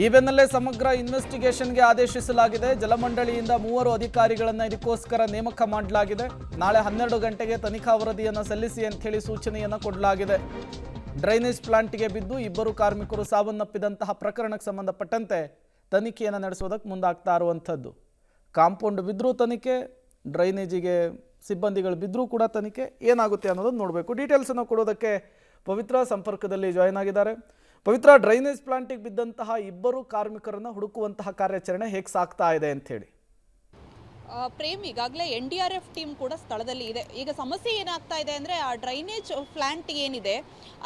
ಈ ಬೆನ್ನಲ್ಲೇ ಸಮಗ್ರ ಇನ್ವೆಸ್ಟಿಗೇಷನ್ಗೆ ಆದೇಶಿಸಲಾಗಿದೆ. ಜಲಮಂಡಳಿಯಿಂದ 3 ಅಧಿಕಾರಿಗಳನ್ನು ಇದಕ್ಕೋಸ್ಕರ ನೇಮಕ ಮಾಡಲಾಗಿದೆ. ನಾಳೆ 12 ಗಂಟೆಗೆ ತನಿಖಾ ವರದಿಯನ್ನು ಸಲ್ಲಿಸಿ ಅಂತ ಹೇಳಿ ಸೂಚನೆಯನ್ನು ಕೊಡಲಾಗಿದೆ. ಡ್ರೈನೇಜ್ ಪ್ಲಾಂಟ್ಗೆ ಬಿದ್ದು 2 ಕಾರ್ಮಿಕರು ಸಾವನ್ನಪ್ಪಿದಂತಹ ಪ್ರಕರಣಕ್ಕೆ ಸಂಬಂಧಪಟ್ಟಂತೆ ತನಿಖೆಯನ್ನು ನಡೆಸೋದಕ್ಕೆ ಮುಂದಾಗ್ತಾ ಇರುವಂಥದ್ದು. ಕಾಂಪೌಂಡ್ ಬಿದ್ದರೂ ತನಿಖೆ, ಡ್ರೈನೇಜಿಗೆ ಸಿಬ್ಬಂದಿಗಳು ಬಿದ್ದರೂ ಕೂಡ ತನಿಖೆ. ಏನಾಗುತ್ತೆ ಅನ್ನೋದನ್ನು ನೋಡಬೇಕು. ಡೀಟೇಲ್ಸನ್ನು ಕೊಡೋದಕ್ಕೆ ಪವಿತ್ರ ಸಂಪರ್ಕದಲ್ಲಿ ಜಾಯ್ನ್ ಆಗಿದ್ದಾರೆ. ಪವಿತ್ರ, ಡ್ರೈನೇಜ್ ಪ್ಲಾಂಟಿಗೆ ಬಿದ್ದಂತಹ 2 ಕಾರ್ಮಿಕರನ್ನು ಹುಡುಕುವಂತಹ ಕಾರ್ಯಾಚರಣೆ ಹೇಗೆ ಸಾಗ್ತಾ ಇದೆ ಅಂತ ಹೇಳಿ? ಪ್ರೇಮ್, ಈಗಾಗಲೇ NDRF ಟೀಮ್ ಕೂಡ ಸ್ಥಳದಲ್ಲಿ ಇದೆ. ಈಗ ಸಮಸ್ಯೆ ಏನಾಗ್ತಾ ಇದೆ ಅಂದರೆ, ಆ ಡ್ರೈನೇಜ್ ಪ್ಲಾಂಟ್ ಏನಿದೆ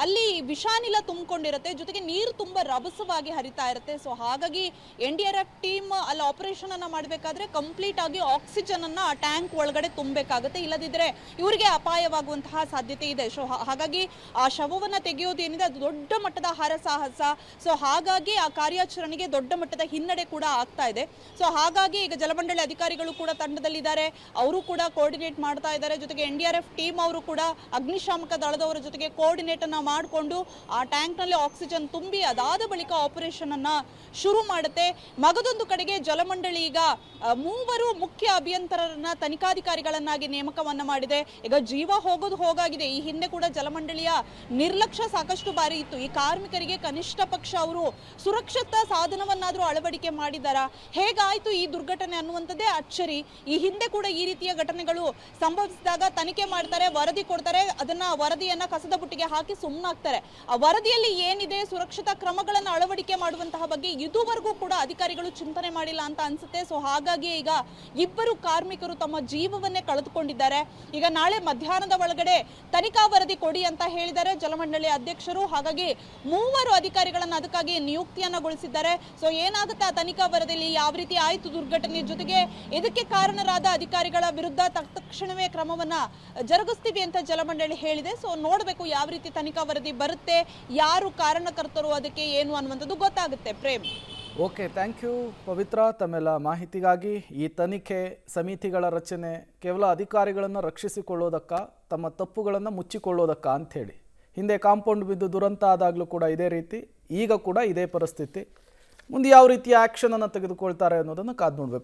ಅಲ್ಲಿ ವಿಷಾನಿಲ ತುಂಬಿಕೊಂಡಿರುತ್ತೆ, ಜೊತೆಗೆ ನೀರು ತುಂಬ ರಭಸವಾಗಿ ಹರಿತಾ ಇರುತ್ತೆ. ಸೊ ಹಾಗಾಗಿ NDRF ಟೀಮ್ ಅಲ್ಲಿ ಆಪರೇಷನ್ ಅನ್ನು ಮಾಡಬೇಕಾದ್ರೆ ಕಂಪ್ಲೀಟ್ ಆಗಿ ಆಕ್ಸಿಜನ್ ಅನ್ನ ಆ ಟ್ಯಾಂಕ್ ಒಳಗಡೆ ತುಂಬಬೇಕಾಗುತ್ತೆ, ಇಲ್ಲದಿದ್ದರೆ ಇವರಿಗೆ ಅಪಾಯವಾಗುವಂತಹ ಸಾಧ್ಯತೆ ಇದೆ. ಸೊ ಹಾಗಾಗಿ ಆ ಶವವನ್ನು ತೆಗೆಯೋದೇನಿದೆ ಅದು ದೊಡ್ಡ ಮಟ್ಟದ ಹರಸಾಹಸ. ಸೊ ಹಾಗಾಗಿ ಆ ಕಾರ್ಯಾಚರಣೆಗೆ ದೊಡ್ಡ ಮಟ್ಟದ ಹಿನ್ನಡೆ ಕೂಡ ಆಗ್ತಾ ಇದೆ. ಸೊ ಹಾಗಾಗಿ ಈಗ ಜಲಮಂಡಳಿ ಅಧಿಕಾರಿಗಳು ಕೂಡ ತಂಡದಲ್ಲಿದ್ದಾರೆ, ಅವರು ಕೂಡ ಕೋಆರ್ಡಿನೇಟ್ ಮಾಡ್ತಾ ಇದ್ದಾರೆ. ಜೊತೆಗೆ NDRF ಟೀಮ್ ಅವರು ಕೂಡ ಅಗ್ನಿಶಾಮಕ ದಳದವರ ಜೊತೆಗೆ ಕೋಆರ್ಡಿನೇಟ್ ಅನ್ನ ಮಾಡಿಕೊಂಡು ಆ ಟ್ಯಾಂಕ್ ನಲ್ಲಿ ಆಕ್ಸಿಜನ್ ತುಂಬಿ ಅದಾದ ಬಳಿಕ ಆಪರೇಷನ್ ಅನ್ನ ಶುರು ಮಾಡುತ್ತೆ. ಮಗದೊಂದು ಕಡೆಗೆ ಜಲಮಂಡಳಿ ಈಗ 3 ಮುಖ್ಯ ಅಭಿಯಂತರರನ್ನ ತನಿಖಾಧಿಕಾರಿಗಳನ್ನಾಗಿ ನೇಮಕವನ್ನ ಮಾಡಿದೆ. ಈಗ ಜೀವ ಹೋಗೋದು ಹೋಗಾಗಿದೆ. ಈ ಹಿಂದೆ ಕೂಡ ಜಲಮಂಡಳಿಯ ನಿರ್ಲಕ್ಷ್ಯ ಸಾಕಷ್ಟು ಬಾರಿ ಇತ್ತು. ಈ ಕಾರ್ಮಿಕರಿಗೆ ಕನಿಷ್ಠ ಪಕ್ಷ ಅವರು ಸುರಕ್ಷತಾ ಸಾಧನವನ್ನಾದರೂ ಅಳವಡಿಕೆ ಮಾಡಿದಾರ? ಹೇಗಾಯ್ತು ಈ ದುರ್ಘಟನೆ ಅನ್ನುವಂಥದ್ದೇ ಅಚ್ಚರಿ. ಈ ಹಿಂದೆ ಕೂಡ ಈ ರೀತಿಯ ಘಟನೆಗಳು ಸಂಭವಿಸಿದಾಗ ತನಿಖೆ ಮಾಡ್ತಾರೆ, ವರದಿ ಕೊಡ್ತಾರೆ, ಅದನ್ನ ವರದಿಯನ್ನ ಕಸದ ಬುಟ್ಟಿಗೆ ಹಾಕಿ ಸುಮ್ಮನಾಗ್ತಾರೆ. ಆ ವರದಿಯಲ್ಲಿ ಏನಿದೆ, ಸುರಕ್ಷತಾ ಕ್ರಮಗಳನ್ನು ಅಳವಡಿಕೆ ಮಾಡುವಂತಹ ಬಗ್ಗೆ ಇದುವರೆಗೂ ಕೂಡ ಅಧಿಕಾರಿಗಳು ಚಿಂತನೆ ಮಾಡಿಲ್ಲ ಅಂತ ಅನ್ಸುತ್ತೆ. ಸೊ ಹಾಗಾಗಿ ಈಗ 2 ಕಾರ್ಮಿಕರು ತಮ್ಮ ಜೀವವನ್ನೇ ಕಳೆದುಕೊಂಡಿದ್ದಾರೆ. ಈಗ ನಾಳೆ ಮಧ್ಯಾಹ್ನದ ಒಳಗಡೆ ತನಿಖಾ ವರದಿ ಕೊಡಿ ಅಂತ ಹೇಳಿದ್ದಾರೆ ಜಲಮಂಡಳಿ ಅಧ್ಯಕ್ಷರು. ಹಾಗಾಗಿ 3 ಅಧಿಕಾರಿಗಳನ್ನ ಅದಕ್ಕಾಗಿ ನಿಯುಕ್ತಿಯನ್ನಗೊಳಿಸಿದ್ದಾರೆ. ಸೊ ಏನಾಗುತ್ತೆ ಆ ತನಿಖಾ ವರದಿಯಲ್ಲಿ, ಯಾವ ರೀತಿ ಆಯ್ತು ದುರ್ಘಟನೆ, ಜೊತೆಗೆ ಇದಕ್ಕೆ ಕಾರಣರಾದ ಅಧಿಕಾರಿಗಳ ವಿರುದ್ಧ ತಕ್ಷಣವೇ ಕ್ರಮವನ್ನ ಜರುಗಿಸ್ತೀವಿ ಅಂತ ಜಲಮಂಡಳಿ ಹೇಳಿದೆ. ಸೊ ನೋಡಬೇಕು ಯಾವ ರೀತಿ ತನಿಖಾ ವರದಿ ಬರುತ್ತೆ, ಯಾರು ಕಾರಣಕರ್ತರು, ಅದಕ್ಕೆ ಏನು ಅನ್ನುವಂಥದ್ದು ಗೊತ್ತಾಗುತ್ತೆ. ಪ್ರೇಮ್, ಓಕೆ, ಥ್ಯಾಂಕ್ ಯು ಪವಿತ್ರ ತಮ್ಮೆಲ್ಲ ಮಾಹಿತಿಗಾಗಿ. ಈ ತನಿಖೆ ಸಮಿತಿಗಳ ರಚನೆ ಕೇವಲ ಅಧಿಕಾರಿಗಳನ್ನು ರಕ್ಷಿಸಿಕೊಳ್ಳೋದಕ್ಕ, ತಮ್ಮ ತಪ್ಪುಗಳನ್ನು ಮುಚ್ಚಿಕೊಳ್ಳೋದಕ್ಕ ಅಂಥೇಳಿ. ಹಿಂದೆ ಕಾಂಪೌಂಡ್ ಬಿದ್ದು ದುರಂತ ಆದಾಗಲೂ ಕೂಡ ಇದೇ ರೀತಿ, ಈಗ ಕೂಡ ಇದೇ ಪರಿಸ್ಥಿತಿ. ಮುಂದೆ ಯಾವ ರೀತಿಯ ಆ್ಯಕ್ಷನನ್ನು ತೆಗೆದುಕೊಳ್ತಾರೆ ಅನ್ನೋದನ್ನು ಕಾದು ನೋಡಬೇಕು.